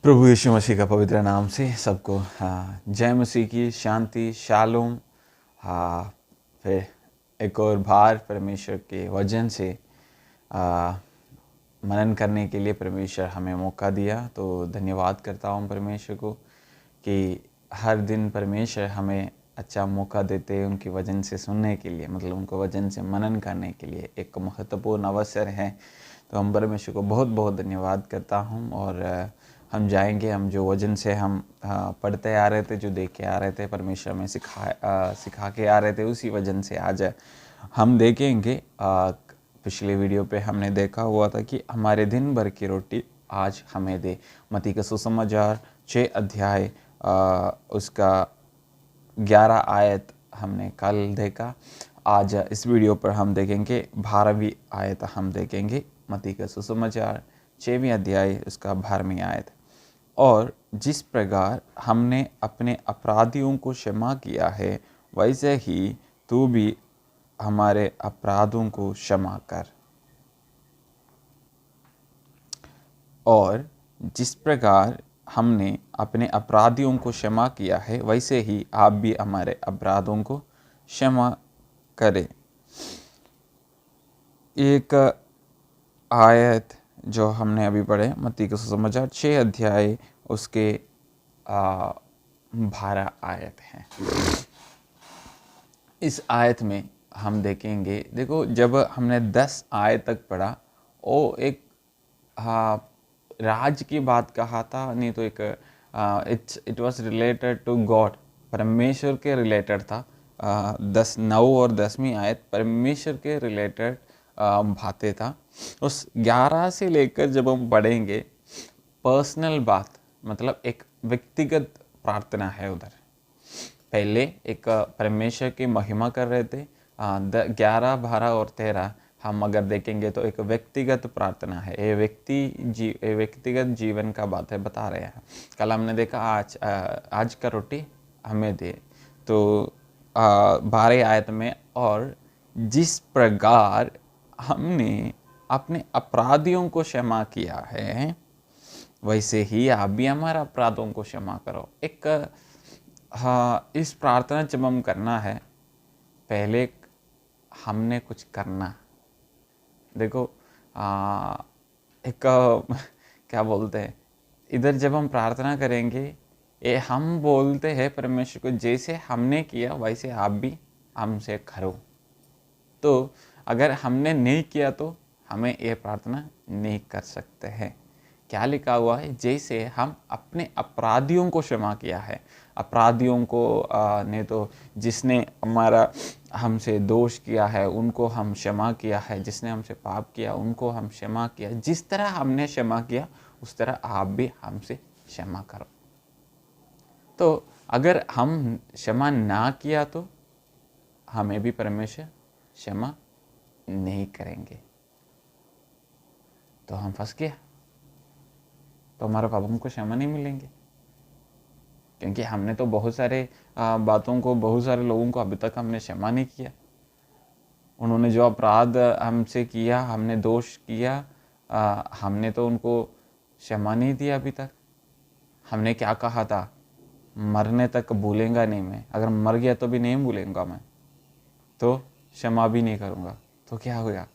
प्रभु यीशु मसीह का पवित्र नाम से सबको जय मसीह की शांति शालोम। फिर एक और बार परमेश्वर के वचन से मनन करने के लिए परमेश्वर हमें मौका दिया, तो धन्यवाद करता हूँ परमेश्वर को कि हर दिन परमेश्वर हमें अच्छा मौका देते हैं उनके वचन से सुनने के लिए, मतलब उनको वचन से मनन करने के लिए एक महत्वपूर्ण अवसर है। तो हम परमेश्वर को बहुत बहुत धन्यवाद करता हूँ। और हम जाएंगे, हम जो वचन से हम पढ़ते आ रहे थे, जो देख के आ रहे थे, परमेश्वर में सिखा के आ रहे थे, उसी वचन से आज हम देखेंगे। पिछले वीडियो पे हमने देखा हुआ था कि हमारे दिन भर की रोटी आज हमें दे। मत्ती का सुसमाचार 6 अध्याय उसका 11 आयत हमने कल देखा। आज इस वीडियो पर हम देखेंगे 12वीं आयत हम देखेंगे। मत्ती का सुसमाचार 6वें अध्याय उसका 12वीं आयत। और जिस प्रकार हमने अपने अपराधियों को क्षमा किया है, वैसे ही तू भी हमारे अपराधों को क्षमा कर। और जिस प्रकार हमने अपने अपराधियों को क्षमा किया है, वैसे ही आप भी हमारे अपराधों को क्षमा करें। एक आयत जो हमने अभी पढ़े, मत्ती का सुसमाचार 6 अध्याय उसके 12 आयत हैं। इस आयत में हम देखेंगे, देखो जब हमने 10 आयत तक पढ़ा, वो एक राज की बात कहा था, नहीं तो एक it was related to God, परमेश्वर के रिलेटेड था। 9 और 10वीं आयत परमेश्वर के रिलेटेड बातें था। उस 11 से लेकर जब हम पढ़ेंगे, पर्सनल बात, मतलब एक व्यक्तिगत प्रार्थना है उधर। पहले एक परमेश्वर की महिमा कर रहे थे। 11, 12 और 13 हम अगर देखेंगे तो एक व्यक्तिगत प्रार्थना है। ये व्यक्तिगत जीवन का बात है, बता रहे हैं। कल हमने देखा आज का रोटी हमें दे, तो 12 आयत में, और जिस प्रकार हमने अपने अपराधियों को क्षमा किया है, वैसे ही आप भी हमारे अपराधों को क्षमा करो। एक इस प्रार्थना जब हम करना है, पहले हमने कुछ करना। देखो एक क्या बोलते हैं, इधर जब हम प्रार्थना करेंगे, ये हम बोलते हैं परमेश्वर को, जैसे हमने किया वैसे आप भी हमसे करो। तो अगर हमने नहीं किया तो हमें ये प्रार्थना नहीं कर सकते हैं। क्या लिखा हुआ है? जैसे हम अपने अपराधियों को क्षमा किया है। अपराधियों को नहीं तो जिसने हमारा हमसे दोष किया है उनको हम क्षमा किया है, जिसने हमसे पाप किया उनको हम क्षमा किया। जिस तरह हमने क्षमा किया उस तरह आप भी हमसे क्षमा करो। तो अगर हम क्षमा ना किया तो हमें भी परमेश्वर क्षमा नहीं करेंगे, तो हम फंस गया, तो हमारे पापों को क्षमा नहीं मिलेंगे। क्योंकि हमने तो बहुत सारे बातों को, बहुत सारे लोगों को अभी तक हमने क्षमा नहीं किया। उन्होंने जो अपराध हमसे किया, हमने दोष किया, हमने तो उनको क्षमा नहीं दिया अभी तक। हमने क्या कहा था? मरने तक भूलेंगा नहीं मैं, अगर मर गया तो भी नहीं भूलेंगा मैं, तो क्षमा भी नहीं करूँगा। तो क्या हो गया?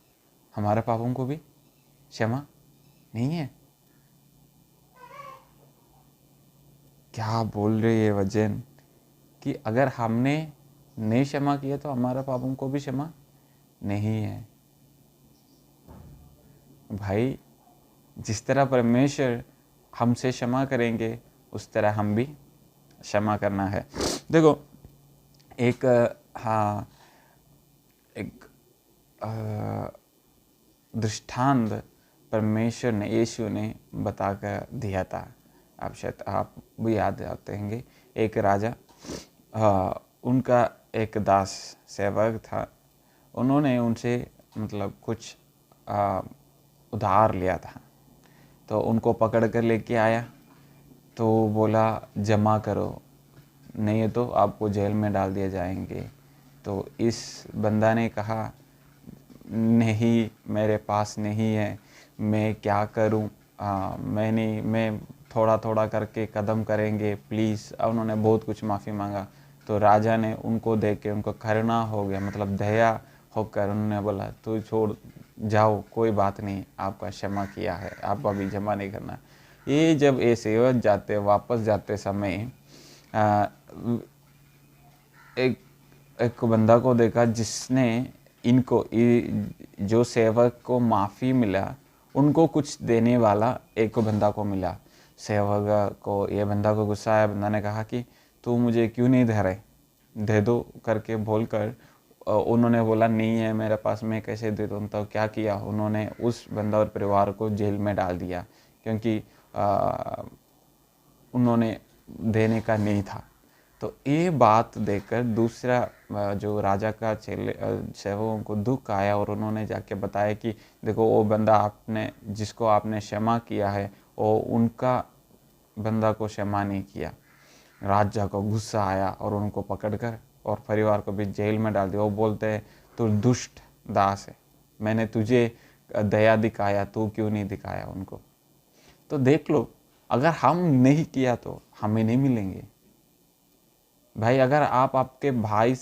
हमारे पापों को भी क्षमा नहीं है। क्या बोल रही है वचन कि अगर हमने नहीं क्षमा किया तो हमारे पापों को भी क्षमा नहीं है। भाई, जिस तरह परमेश्वर हमसे क्षमा करेंगे उस तरह हम भी क्षमा करना है। देखो एक दृष्टांत परमेश्वर ने, यीशु ने बता कर दिया था। आप शायद आप भी याद आते होंगे। एक राजा, उनका एक दास सेवक था। उन्होंने उनसे मतलब कुछ उधार लिया था, तो उनको पकड़ कर लेके आया, तो बोला जमा करो, नहीं तो आपको जेल में डाल दिया जाएंगे। तो इस बंदा ने कहा नहीं, मेरे पास नहीं है, मैं क्या करूं, मैं थोड़ा थोड़ा करके कदम करेंगे प्लीज़। उन्होंने बहुत कुछ माफ़ी मांगा। तो राजा ने उनको देख के उनको करुणा हो गया, मतलब दया होकर उन्होंने बोला तो छोड़ जाओ, कोई बात नहीं, आपका क्षमा किया है, आप अभी जमा नहीं करना। ये जब ये सेवक जाते वापस जाते समय आ, एक एक बंदा को देखा जिसने इनको जो सेवक को माफ़ी मिला उनको कुछ देने वाला एक बंदा को मिला। सेवक को ये बंदा को गुस्सा आया। बंदा ने कहा कि तू मुझे क्यों नहीं दे रहे, दे दो करके बोलकर उन्होंने बोला नहीं है मेरे पास, मैं कैसे दे दूँ। तो क्या किया उन्होंने, उस बंदा और परिवार को जेल में डाल दिया क्योंकि उन्होंने देने का नहीं था। तो ये बात देखकर दूसरा जो राजा का चेले सेवकों को दुख आया और उन्होंने जाके बताया कि देखो वो बंदा आपने जिसको आपने क्षमा किया है वो उनका बंदा को क्षमा नहीं किया। राजा को गुस्सा आया और उनको पकड़कर और परिवार को भी जेल में डाल दिया। वो बोलते हैं तू दुष्ट दास है, मैंने तुझे दया दिखाया, तू क्यों नहीं दिखाया उनको। तो देख लो, अगर हम नहीं किया तो हमें नहीं मिलेंगे। भाई अगर आप आपके भाई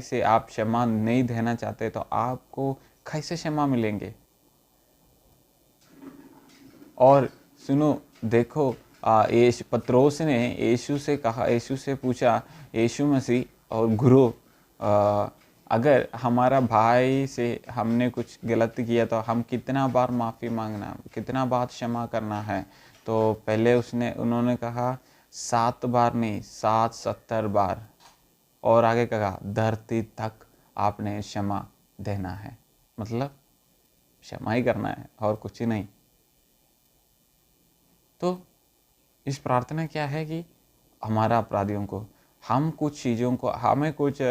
से आप क्षमा नहीं देना चाहते तो आपको कैसे क्षमा मिलेंगे। और सुनो, देखो पत्रोस ने यीशु से कहा, यीशु से पूछा, यीशु मसीह और गुरु अगर हमारा भाई से हमने कुछ गलत किया तो हम कितना बार माफ़ी मांगना, कितना बार क्षमा करना है। तो पहले उन्होंने कहा 7 बार नहीं, 770 बार। और आगे कहा धरती तक आपने क्षमा देना है, मतलब क्षमा ही करना है और कुछ ही नहीं। तो इस प्रार्थना क्या है कि हमारा अपराधियों को, हम कुछ चीज़ों को, हमें कुछ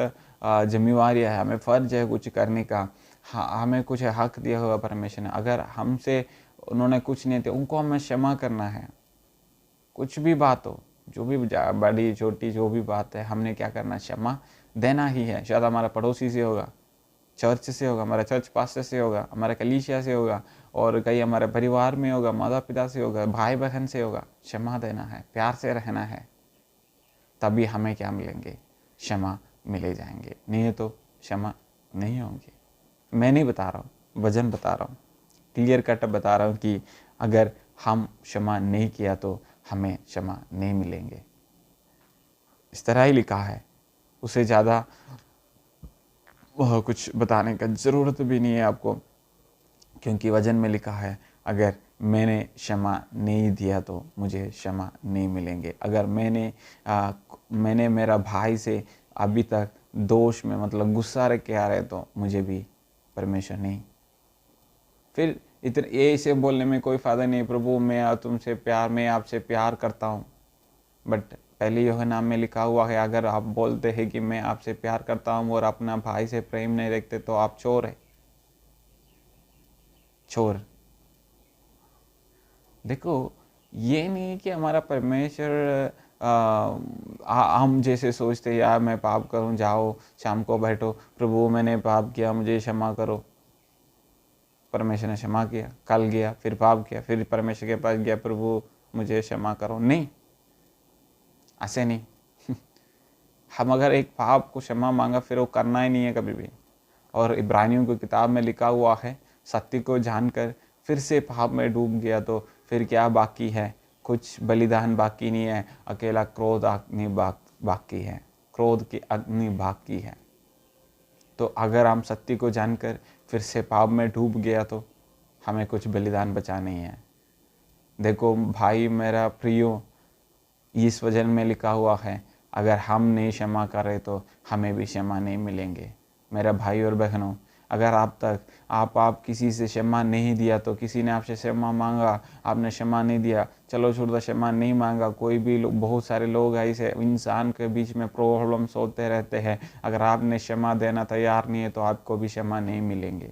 जिम्मेवारियाँ है, हमें फ़र्ज है कुछ करने का, हमें कुछ हक दिया हुआ परमेश्वर ने। अगर हमसे उन्होंने कुछ नहीं दिया उनको हमें क्षमा करना है। कुछ भी बात हो, जो भी बड़ी छोटी जो भी बात है, हमने क्या करना, क्षमा देना ही है। शायद हमारा पड़ोसी से होगा, चर्च से होगा, हमारा चर्च पास्टर से होगा, हमारा कलीसिया से होगा, और कहीं हमारे परिवार में होगा, माता पिता से होगा, भाई बहन से होगा। क्षमा देना है, प्यार से रहना है, तभी हमें क्या मिलेंगे, क्षमा मिले जाएंगे। नहीं तो क्षमा नहीं होंगे। मैं नहीं बता रहा हूँ, वजन बता रहा हूँ, क्लियर कट बता रहा हूँ कि अगर हम क्षमा नहीं किया तो हमें क्षमा नहीं मिलेंगे। इस तरह ही लिखा है, उसे ज़्यादा वह कुछ बताने का ज़रूरत भी नहीं है आपको, क्योंकि वचन में लिखा है अगर मैंने क्षमा नहीं दिया तो मुझे क्षमा नहीं मिलेंगे। अगर मैंने मेरा भाई से अभी तक दोष में, मतलब गुस्सा रख के आ रहे तो मुझे भी परमेश्वर नहीं। फिर इतने ये इसे बोलने में कोई फ़ायदा नहीं, प्रभु मैं आपसे प्यार करता हूँ। बट पहले यूहन्ना में लिखा हुआ है अगर आप बोलते हैं कि मैं आपसे प्यार करता हूँ और अपना भाई से प्रेम नहीं रखते तो आप चोर है, चोर। देखो, ये नहीं कि हमारा परमेश्वर हम जैसे सोचते यार मैं पाप करूं, जाओ शाम को बैठो, प्रभु मैंने पाप किया मुझे क्षमा करो। परमेश्वर ने क्षमा किया, कल गया फिर पाप किया, फिर परमेश्वर के पास गया, प्रभु मुझे क्षमा करो। नहीं, ऐसे नहीं। हम अगर एक पाप को क्षमा मांगा फिर वो करना ही नहीं है कभी भी। और इब्रानियों की किताब में लिखा हुआ है सत्य को जानकर फिर से पाप में डूब गया तो फिर क्या बाकी है, कुछ बलिदान बाकी नहीं है, अकेला क्रोध अग्नि बाकी है, क्रोध की अग्नि बाकी है। तो अगर हम सत्य को जानकर फिर से पाप में डूब गया तो हमें कुछ बलिदान बचा नहीं है। देखो भाई मेरा प्रियो, इस वचन में लिखा हुआ है अगर हम नहीं क्षमा करें तो हमें भी क्षमा नहीं मिलेंगे। मेरा भाई और बहनों, अगर आप किसी से क्षमा नहीं दिया तो, किसी ने आपसे क्षमा मांगा आपने क्षमा नहीं दिया, चलो छोड़ दो, क्षमा नहीं मांगा, कोई भी बहुत सारे लोग ऐसे इंसान के बीच में प्रॉब्लम्स होते रहते हैं। अगर आपने क्षमा देना तैयार नहीं है तो आपको भी क्षमा नहीं मिलेंगे।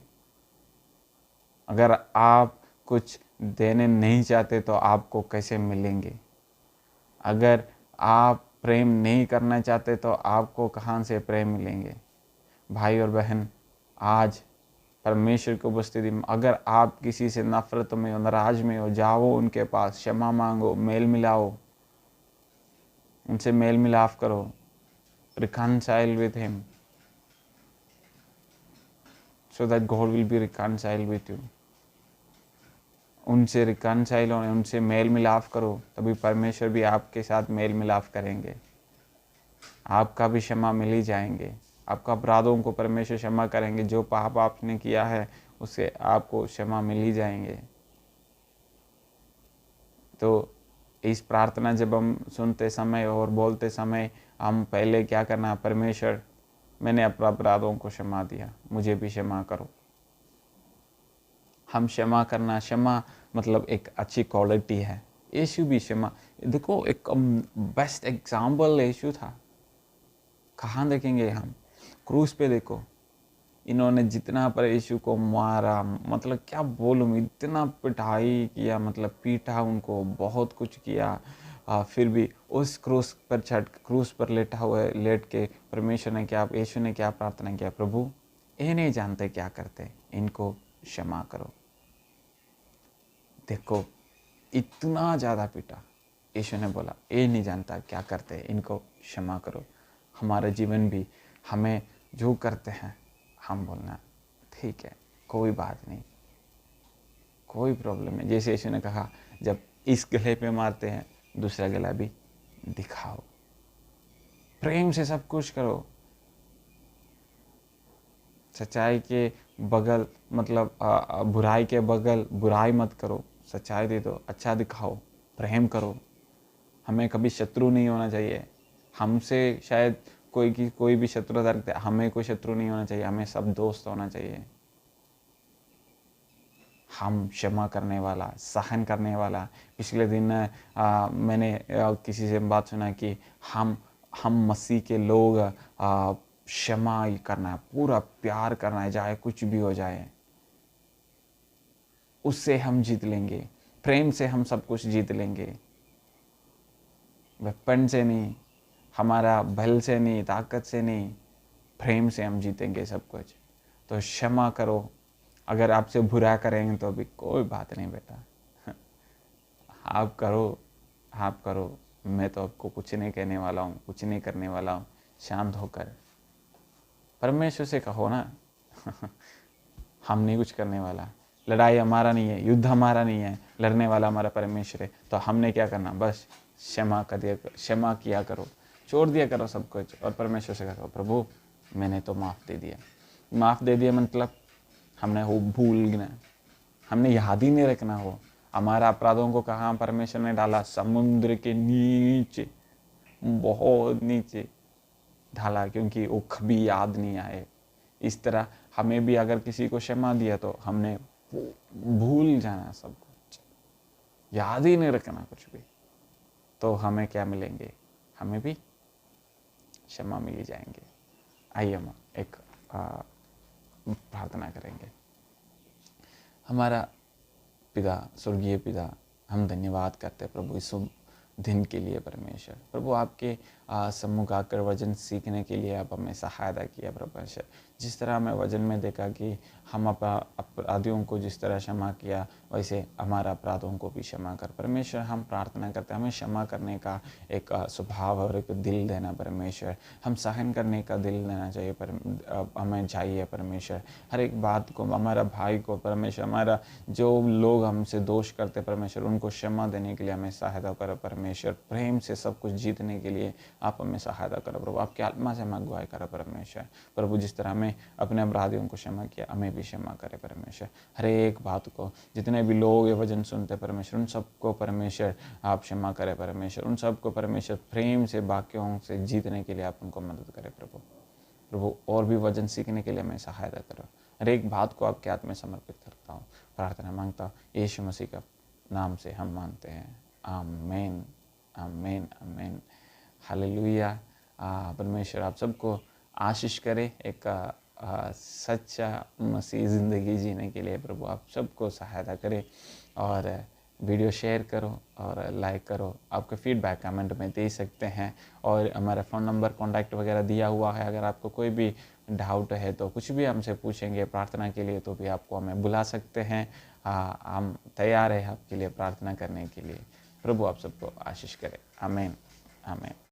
अगर आप कुछ देने नहीं चाहते तो आपको कैसे मिलेंगे। अगर आप प्रेम नहीं करना चाहते तो आपको कहाँ से प्रेम मिलेंगे। भाई और बहन, आज परमेश्वर की उपस्थिति में अगर आप किसी से नफरत में हो, नाराज में हो, जाओ उनके पास, क्षमा मांगो, मेल मिलाओ, उनसे मेल मिलाप करो, reconcile with him so that God will be reconciled with you. उनसे रिकनसाइल हो, उनसे मेल मिलाप करो, तभी परमेश्वर भी आपके साथ मेल मिलाप करेंगे, आपका भी क्षमा मिल ही जाएंगे, आपका अपराधों को परमेश्वर क्षमा करेंगे, जो पाप आपने किया है उसे आपको क्षमा मिल ही जाएंगे। तो इस प्रार्थना जब हम सुनते समय और बोलते समय हम पहले क्या करना है, परमेश्वर मैंने अपने अपराधों को क्षमा दिया, मुझे भी क्षमा करो। हम क्षमा करना, क्षमा मतलब एक अच्छी क्वालिटी है। यीशु भी क्षमा, देखो एक बेस्ट एग्जाम्पल यीशु था। कहाँ देखेंगे हम, क्रूस पे देखो, इन्होंने जितना पर यीशु को मारा, मतलब क्या बोलूँ, इतना पिटाई किया, मतलब पीटा उनको, बहुत कुछ किया, फिर भी उस क्रूस पर लेट के परमेश्वर ने क्या, यीशु ने क्या प्रार्थना किया, प्रभु ये नहीं जानते क्या करते, इनको क्षमा करो। देखो इतना ज़्यादा पीटा, यीशु ने बोला ये नहीं जानता क्या करते, इनको क्षमा करो। हमारा जीवन भी हमें जो करते हैं हम बोलना ठीक है, कोई बात नहीं, कोई प्रॉब्लम नहीं। जैसे यीशु ने कहा जब इस गले पे मारते हैं दूसरा गला भी दिखाओ, प्रेम से सब कुछ करो। सच्चाई के बगल मतलब बुराई के बगल बुराई मत करो, सच्चाई दे दो, अच्छा दिखाओ, प्रेम करो। हमें कभी शत्रु नहीं होना चाहिए, हमसे शायद कोई भी शत्रुता रखते, हमें कोई शत्रु नहीं होना चाहिए, हमें सब दोस्त होना चाहिए। हम क्षमा करने वाला, सहन करने वाला। पिछले दिन मैंने किसी से बात सुना कि हम मसीह के लोग क्षमा करना है, पूरा प्यार करना है, चाहे कुछ भी हो जाए, उससे हम जीत लेंगे। प्रेम से हम सब कुछ जीत लेंगे, वेपन से नहीं, हमारा बल से नहीं, ताकत से नहीं, प्रेम से हम जीतेंगे सब कुछ। तो क्षमा करो। अगर आपसे बुरा करेंगे तो अभी कोई बात नहीं बेटा, आप करो, मैं तो आपको कुछ नहीं कहने वाला हूँ, कुछ नहीं करने वाला हूँ। शांत होकर परमेश्वर से कहो ना हम नहीं कुछ करने वाला, लड़ाई हमारा नहीं है, युद्ध हमारा नहीं है, लड़ने वाला हमारा परमेश्वर है। तो हमने क्या करना, बस क्षमा किया करो, छोड़ दिया करो सब कुछ, और परमेश्वर से कहो प्रभु मैंने तो माफ़ दे दिया। माफ़ दे दिया मतलब हमने वो भूलना, हमने याद ही नहीं रखना। हो हमारा अपराधों को कहाँ परमेश्वर ने डाला, समुद्र के नीचे, बहुत नीचे ढाला, क्योंकि वो कभी याद नहीं आए। इस तरह हमें भी अगर किसी को क्षमा दिया तो हमने भूल जाना सब कुछ, याद ही नहीं रखना कुछ भी, तो हमें क्या मिलेंगे, हमें भी क्षमा मिल जाएंगे। आइए हम एक प्रार्थना करेंगे। हमारा पिता, स्वर्गीय पिता, हम धन्यवाद करते प्रभु इस दिन के लिए। परमेश्वर प्रभु आपके सम्मुख आकर वचन सीखने के लिए आप हमें सहायता किया परमेश्वर। जिस तरह हमें वचन में देखा कि हम अपराधियों को जिस तरह क्षमा किया, वैसे हमारा अपराधों को भी क्षमा कर परमेश्वर। हम प्रार्थना करते हैं हमें क्षमा करने का एक स्वभाव और एक दिल देना परमेश्वर। हम सहन करने का दिल देना चाहिए हमें चाहिए परमेश्वर। हर एक बात को, हमारा भाई को परमेश्वर, हमारा जो लोग हमसे दोष करते परमेश्वर, उनको क्षमा देने के लिए हमें सहायता करो परमेश्वर। प्रेम से सब कुछ जीतने के लिए आप हमें सहायता करो प्रभु। आपकी आत्मा से हम अगुवाई करो परमेश्वर। प्रभु जिस तरह हमें अपने अपराधियों को क्षमा किया, हमें भी क्षमा करे परमेश्वर। हर एक बात को, जितने भी लोग ये वचन सुनते परमेश्वर, उन सबको परमेश्वर आप क्षमा करे परमेश्वर। उन सबको परमेश्वर प्रेम से वाक्यों से जीतने के लिए आप उनको मदद करें प्रभु। और भी वचन सीखने के लिए हमें सहायता करो। हर एक बात को आपके हाथ में समर्पित करता हूँ, प्रार्थना मांगता हूँ यीशु मसीह का नाम से हम मांगते हैं, आमीन आमीन आमीन। हालेलुया। परमेश्वर आप सबको आशीष करे एक सच्चा मसीह ज़िंदगी जीने के लिए प्रभु आप सबको सहायता करे। और वीडियो शेयर करो और लाइक करो। आपके फीडबैक कमेंट में दे सकते हैं, और हमारा फ़ोन नंबर कॉन्टैक्ट वगैरह दिया हुआ है। अगर आपको कोई भी डाउट है तो कुछ भी हमसे पूछेंगे प्रार्थना के लिए, तो भी आपको हमें बुला सकते हैं। हम तैयार हैं आपके लिए प्रार्थना करने के लिए। प्रभु आप सबको आशीष करे। आमीन आमीन।